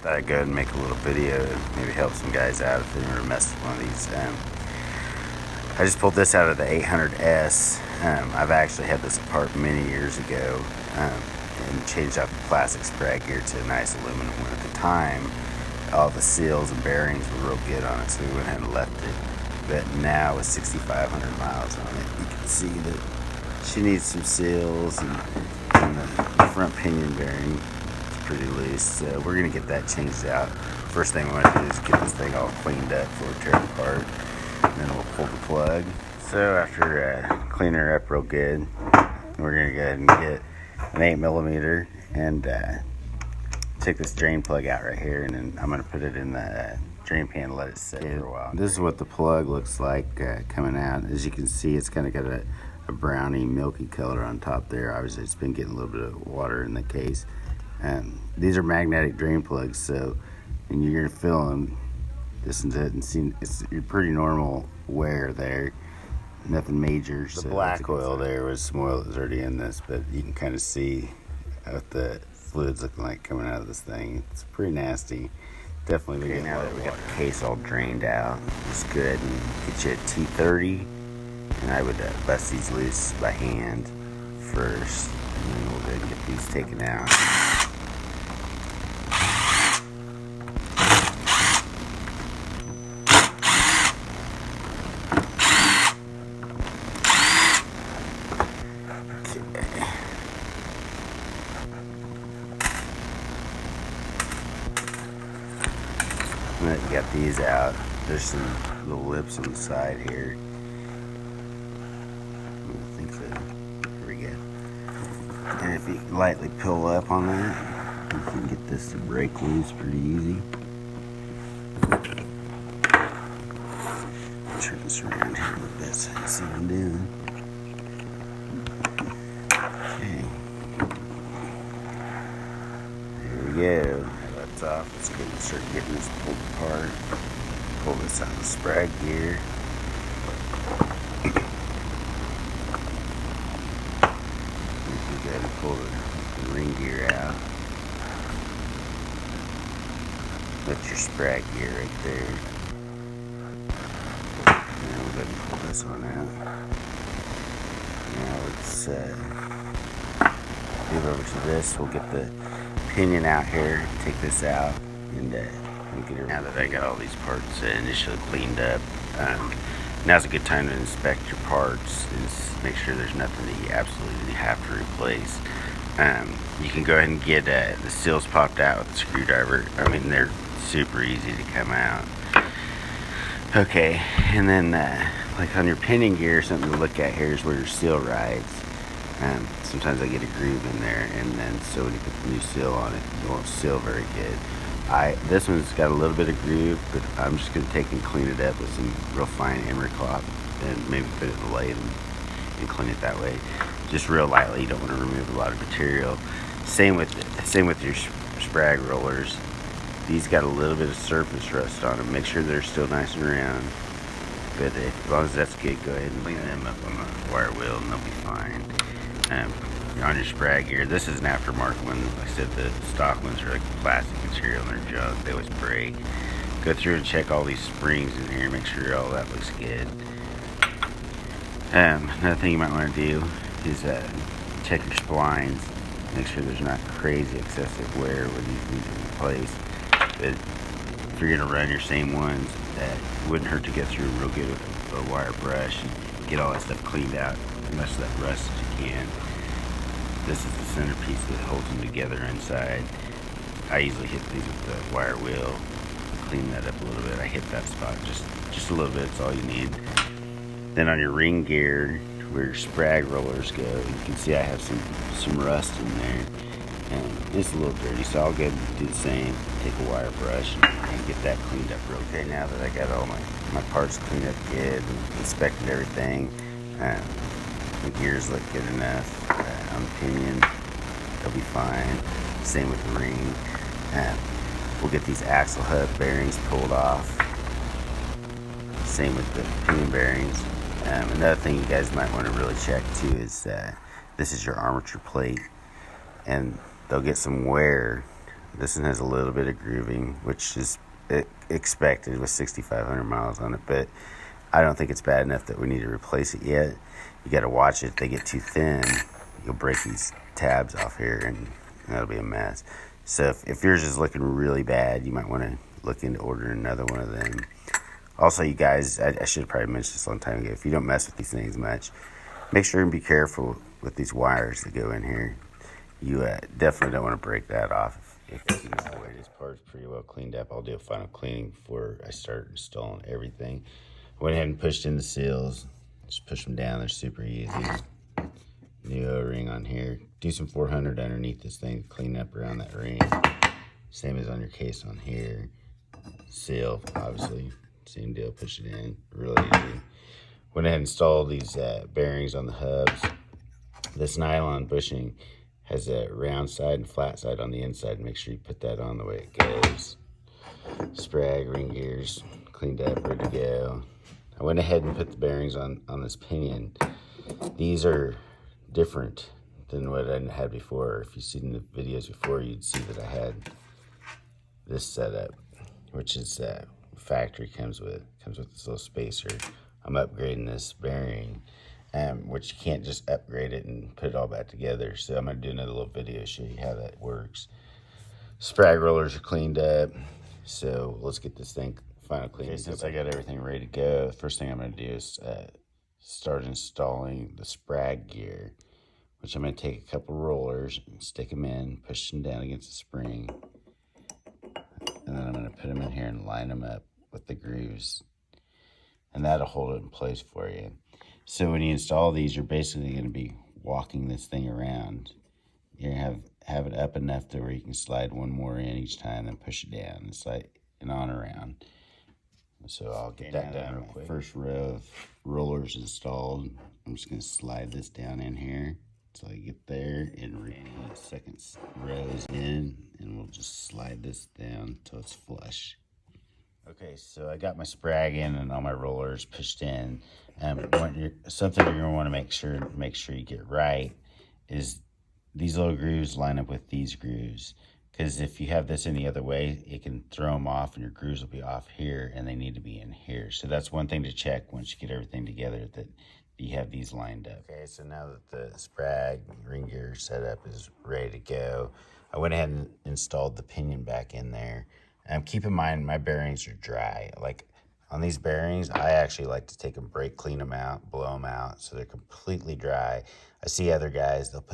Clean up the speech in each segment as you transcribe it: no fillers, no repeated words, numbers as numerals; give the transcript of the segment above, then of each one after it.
Thought I'd go ahead and make a little video to maybe help some guys out if they ever messed with one of these. I just pulled this out of the 800S. I've actually had this apart many years ago and changed out the plastic sprag gear to a nice aluminum one. At the time, all the seals and bearings were real good on it, so we went ahead and left it. But now with 6,500 miles on it, you can see that she needs some seals, and the front pinion bearing is pretty loose. So we're going to get that changed out. First thing we want to do is get this thing all cleaned up before we tear it apart. And then we'll pull the plug. So after cleaning her up real good, we're going to go ahead and get an 8mm and take this drain plug out right here, and then I'm going to put it in the drain pan and let it sit for a while. This is what the plug looks like coming out. As you can see, it's kind of got a browny, milky color on top there. Obviously, it's been getting a little bit of water in the case. These are magnetic drain plugs, so and you're going to fill them. Listen to it and see it's pretty normal wear there. Nothing major. The black oil there was some oil that was already in this, but you can kind of see what the fluid's looking like coming out of this thing. It's pretty nasty. Definitely. Okay, now that we got the case all drained out, it's good. And get you a T30, and I would bust these loose by hand first, and then we'll go ahead and get these taken out. Now that you got these out, there's some little lips on the side here. I think so. There we go. And if you lightly pull up on that, you can get this to break loose pretty easy. Turn this around here a little bit so you can see what I'm doing. Okay. There we go. Off. Let's go and start getting this pulled apart. Pull this out of the sprag gear. We got to pull the ring gear out. That's your sprag gear right there. Now we'll go and pull this one out. Now let's move over to this. We'll get the pinion out here, take this out, and we'll get it. Now that I got all these parts initially cleaned up, now's a good time to inspect your parts and make sure there's nothing that you absolutely have to replace. You can go ahead and get the seals popped out with a screwdriver. I mean, they're super easy to come out. Okay, and then like on your pinion gear, something to look at here is where your seal rides. Sometimes I get a groove in there, and then so when you put the new seal on it, it won't seal very good. This one's got a little bit of groove, but I'm just going to take and clean it up with some real fine emery cloth, and maybe put it in the lathe and clean it that way. Just real lightly. You don't want to remove a lot of material. Same with your sprag rollers. These got a little bit of surface rust on them. Make sure they're still nice and round. But as long as that's good, go ahead and clean them up on the wire wheel, and they'll be fine. On your sprag gear, this is an aftermarket one. Like I said, the stock ones are like plastic material and they're junk. They always break. Go through and check all these springs in here. Make sure all that looks good. Another thing you might want to do is check your splines. Make sure there's not crazy excessive wear when you need to replace. But if you're going to run your same ones, that wouldn't hurt to get through real good with a wire brush and get all that stuff cleaned out. As much of that rust as you can. This is the centerpiece that holds them together inside. I usually hit these with the wire wheel, clean that up a little bit. I hit that spot just a little bit. It's all you need. Then on your ring gear, where your sprag rollers go, you can see I have some rust in there, and it's a little dirty. So I'll go ahead and do the same. Take a wire brush and get that cleaned up real good. Now that I got all my parts cleaned up good and inspected everything. The gears look good enough. On the pinion, they'll be fine. Same with the ring. We'll get these axle hub bearings pulled off. Same with the pinion bearings. Another thing you guys might want to really check too is this is your armature plate, and they'll get some wear This one has a little bit of grooving, which is expected with 6,500 miles on it, but I don't think it's bad enough that we need to replace it yet. You got to watch it. If they get too thin, you'll break these tabs off here, and that'll be a mess. So if yours is looking really bad, you might want to look into ordering another one of them. Also, you guys, I should have probably mentioned this a long time ago. If you don't mess with these things much, make sure and be careful with these wires that go in here. You definitely don't want to break that off. If you know the way this part's pretty well cleaned up, I'll do a final cleaning before I start installing everything. I went ahead and pushed in the seals. Just push them down. They're super easy. New O-ring on here. Do some 400 underneath this thing to clean up around that ring. Same as on your case on here. Seal, obviously. Same deal. Push it in. Really easy. Went ahead and installed these bearings on the hubs. This nylon bushing has a round side and flat side on the inside. Make sure you put that on the way it goes. Sprag, ring gears, cleaned up, ready to go. I went ahead and put the bearings on this pinion. These are different than what I had before. If you've seen the videos before, you'd see that I had this setup, which is factory comes with this little spacer. I'm upgrading this bearing, which you can't just upgrade it and put it all back together. So I'm gonna do another little video to show you how that works. Sprag rollers are cleaned up, so let's get this thing final clean. Okay, since I got everything ready to go, the first thing I'm gonna do is start installing the sprag gear, which I'm gonna take a couple rollers and stick them in, push them down against the spring, and then I'm gonna put them in here and line them up with the grooves, and that'll hold it in place for you. So when you install these, you're basically gonna be walking this thing around. You're gonna have it up enough to where you can slide one more in each time, then push it down and slide it on around. So I'll get that done real quick. First row of rollers installed. I'm just gonna slide this down in here until I get there, and the second row is in, and we'll just slide this down until it's flush. Okay, so I got my sprag in and all my rollers pushed in. Something you're gonna want to make sure you get right is these little grooves line up with these grooves. Because if you have this any other way, it can throw them off, and your grooves will be off here, and they need to be in here. So that's one thing to check once you get everything together, that you have these lined up. Okay, so now that the sprag ring gear setup is ready to go, I went ahead and installed the pinion back in there. Keep in mind, my bearings are dry. Like on these bearings, I actually like to take them, brake clean them out, blow them out, so they're completely dry. I see other guys, they'll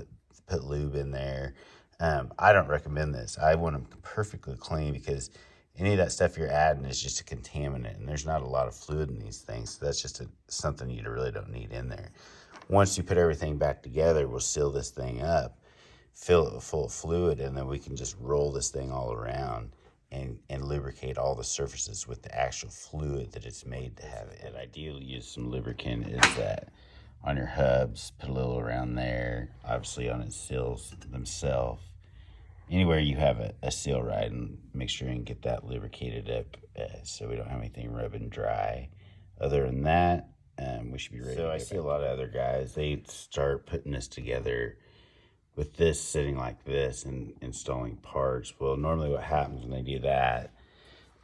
put lube in there. I don't recommend this. I want them perfectly clean, because any of that stuff you're adding is just a contaminant, and there's not a lot of fluid in these things. So that's just something you really don't need in there. Once you put everything back together, we'll seal this thing up, fill it full of fluid, and then we can just roll this thing all around and lubricate all the surfaces with the actual fluid that it's made to have. And ideally, use some lubricant is that on your hubs, put a little around there, obviously on its seals themselves. Anywhere you have a seal ride, and make sure you can get that lubricated up so we don't have anything rubbing dry. Other than that, we should be ready. So I see a lot of other guys, they start putting this together with this sitting like this and installing parts. Well, normally what happens when they do that,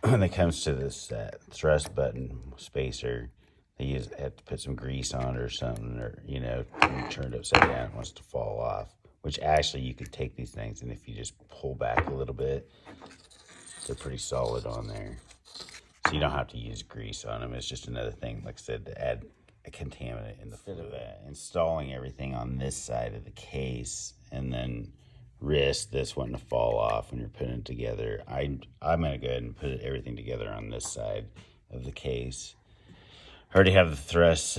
when it comes to this thrust button spacer, they have to put some grease on it or something, or, you know, when you turn it upside down, it wants to fall off. Which actually, you could take these things, and if you just pull back a little bit, they're pretty solid on there. So you don't have to use grease on them. It's just another thing, like I said, to add a contaminant in the fluid. Instead of installing everything on this side of the case and then risk this wanting to fall off when you're putting it together, I'm going to go ahead and put everything together on this side of the case. I already have the thrust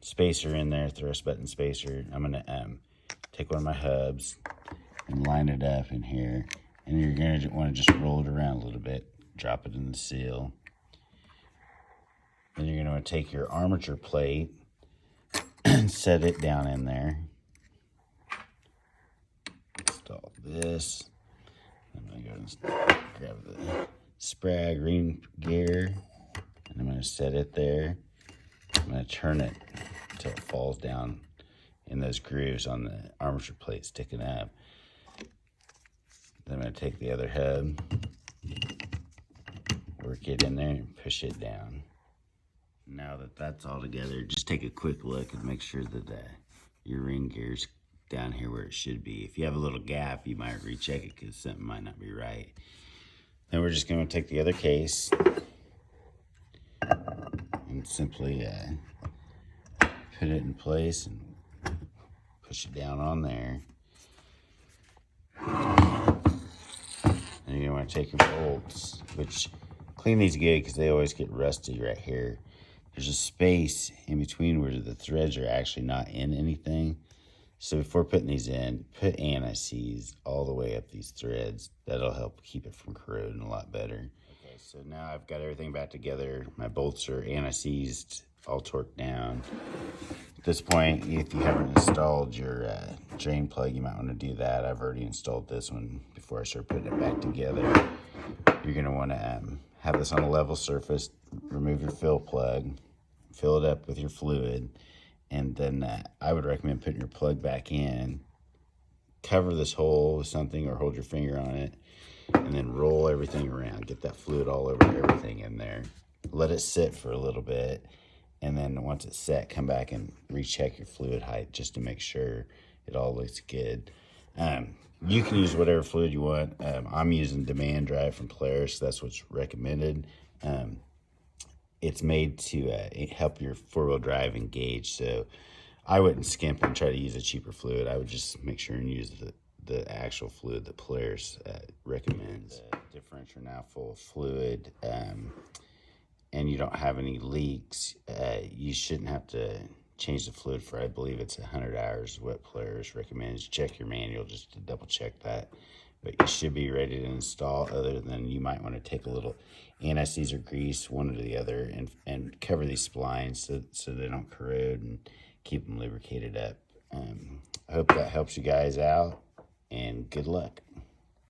spacer in there, thrust button spacer. I'm going to take one of my hubs and line it up in here, and you're going to want to just roll it around a little bit, drop it in the seal. Then you're going to want to take your armature plate and set it down in there. Install this. I'm going to go and grab the sprag ring gear, and I'm going to set it there. I'm going to turn it until it falls down in those grooves on the armature plate sticking up. Then I'm going to take the other hub, work it in there, and push it down. Now that that's all together, just take a quick look and make sure that your ring gear's down here where it should be. If you have a little gap, you might recheck it because something might not be right. Then we're just going to take the other case and simply put it in place and push it down on there. And you're going to want to take your bolts, which clean these good because they always get rusty right here. There's a space in between where the threads are actually not in anything. So before putting these in, put anti-seize all the way up these threads. That'll help keep it from corroding a lot better. Okay, so now I've got everything back together. My bolts are anti-seized, all torqued down. At this point, if you haven't installed your drain plug, you might want to do that. I've already installed this one before I start putting it back together. You're going to want to have this on a level surface, remove your fill plug, fill it up with your fluid, and then I would recommend putting your plug back in, cover this hole with something or hold your finger on it, and then roll everything around. Get that fluid all over everything in there. Let it sit for a little bit, and then once it's set, come back and recheck your fluid height just to make sure it all looks good. You can use whatever fluid you want. I'm using Demand Drive from Polaris. That's what's recommended. It's made to help your four-wheel drive engage, so I wouldn't skimp and try to use a cheaper fluid. I would just make sure and use the actual fluid that Polaris recommends. Differential now full of fluid, and you don't have any leaks. You shouldn't have to change the fluid for, I believe it's 100 hours, what Polaris recommends. Check your manual just to double check that. But you should be ready to install, other than you might want to take a little anti-seize or grease, one or the other, and cover these splines so they don't corrode, and keep them lubricated up. I hope that helps you guys out, and good luck.